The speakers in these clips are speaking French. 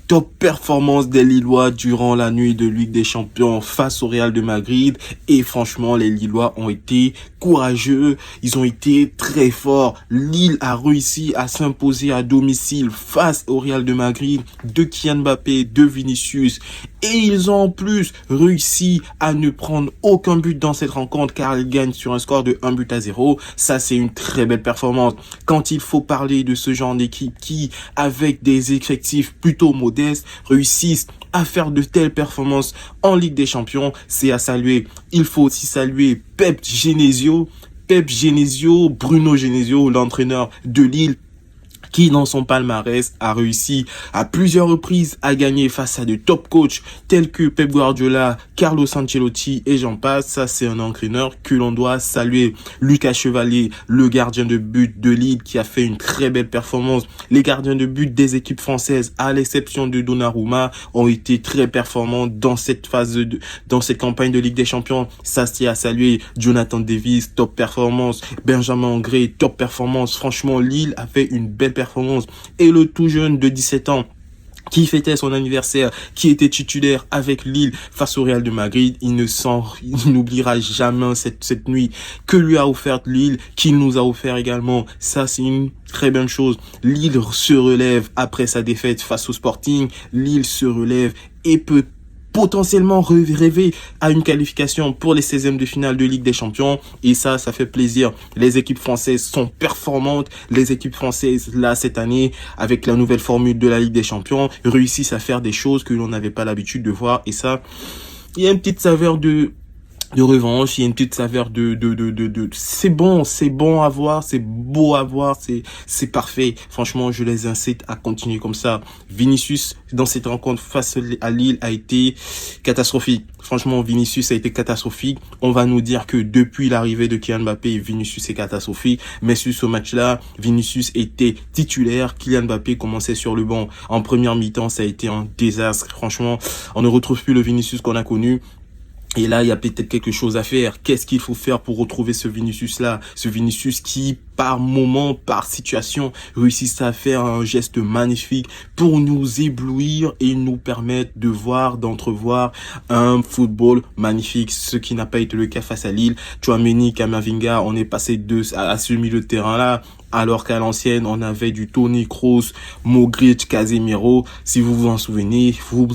Top performance des Lillois durant la nuit de Ligue des Champions face au Real de Madrid. Et franchement, les Lillois ont été courageux. Ils ont été très forts. Lille a réussi à s'imposer à domicile face au Real de Madrid de Kylian Mbappé, de Vinicius. Et ils ont en plus réussi à ne prendre aucun but dans cette rencontre car ils gagnent sur un score de 1-0. Ça, c'est une très belle performance. Quand il faut parler de ce genre d'équipe qui, avec des effectifs plutôt modestes, réussissent à faire de telles performances en Ligue des Champions, c'est à saluer. Il faut aussi saluer Pep Genesio, Bruno Genesio, l'entraîneur de Lille, qui dans son palmarès a réussi à plusieurs reprises à gagner face à de top coachs tels que Pep Guardiola, Carlo Ancelotti et j'en passe. Ça, c'est un entraîneur que l'on doit saluer. Lucas Chevalier, le gardien de but de Lille, qui a fait une très belle performance. Les gardiens de but des équipes françaises, à l'exception de Donnarumma, ont été très performants dans cette dans cette campagne de Ligue des Champions. Ça, c'est à saluer. Jonathan Davis, top performance. Benjamin André, top performance. Franchement, Lille a fait une belle performance. Et le tout jeune de 17 ans qui fêtait son anniversaire, qui était titulaire avec Lille face au Real de Madrid, il n'oubliera jamais cette nuit que lui a offerte Lille, qu'il nous a offert également. Ça, c'est une très bonne chose. Lille se relève après sa défaite face au Sporting. Lille se relève et peut potentiellement rêver à une qualification pour les 16e de finale de Ligue des Champions. Et ça fait plaisir. Les équipes françaises sont performantes. Les équipes françaises, là, cette année, avec la nouvelle formule de la Ligue des Champions, réussissent à faire des choses que l'on n'avait pas l'habitude de voir. Et ça, il y a une petite saveur de revanche, il y a une petite saveur c'est bon à voir, c'est beau à voir, c'est parfait. Franchement, je les incite à continuer comme ça. Vinicius, dans cette rencontre face à Lille, a été catastrophique. Franchement, Vinicius a été catastrophique. On va nous dire que depuis l'arrivée de Kylian Mbappé, Vinicius est catastrophique. Mais sur ce match-là, Vinicius était titulaire. Kylian Mbappé commençait sur le banc. En première mi-temps, ça a été un désastre. Franchement, on ne retrouve plus le Vinicius qu'on a connu. Et là, il y a peut-être quelque chose à faire. Qu'est-ce qu'il faut faire pour retrouver ce Vinicius-là? Ce Vinicius qui, par moment, par situation, réussit à faire un geste magnifique pour nous éblouir et nous permettre de voir, d'entrevoir un football magnifique. Ce qui n'a pas été le cas face à Lille. Tchouaméni, Camavinga, on est passé à ce milieu de terrain-là. Alors qu'à l'ancienne, on avait du Toni Kroos, Modric, Casemiro. Si vous vous en souvenez, vous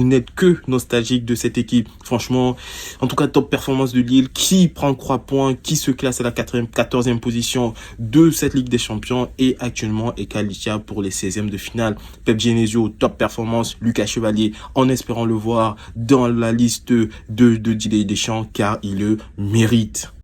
n'êtes que nostalgique de cette équipe. Franchement, en tout cas, top performance de Lille qui prend 3 points, qui se classe à la 14e position de cette Ligue des Champions et actuellement est qualifié pour les 16e de finale. Pep Genesio, top performance. Lucas Chevalier, en espérant le voir dans la liste de Didier Deschamps car il le mérite.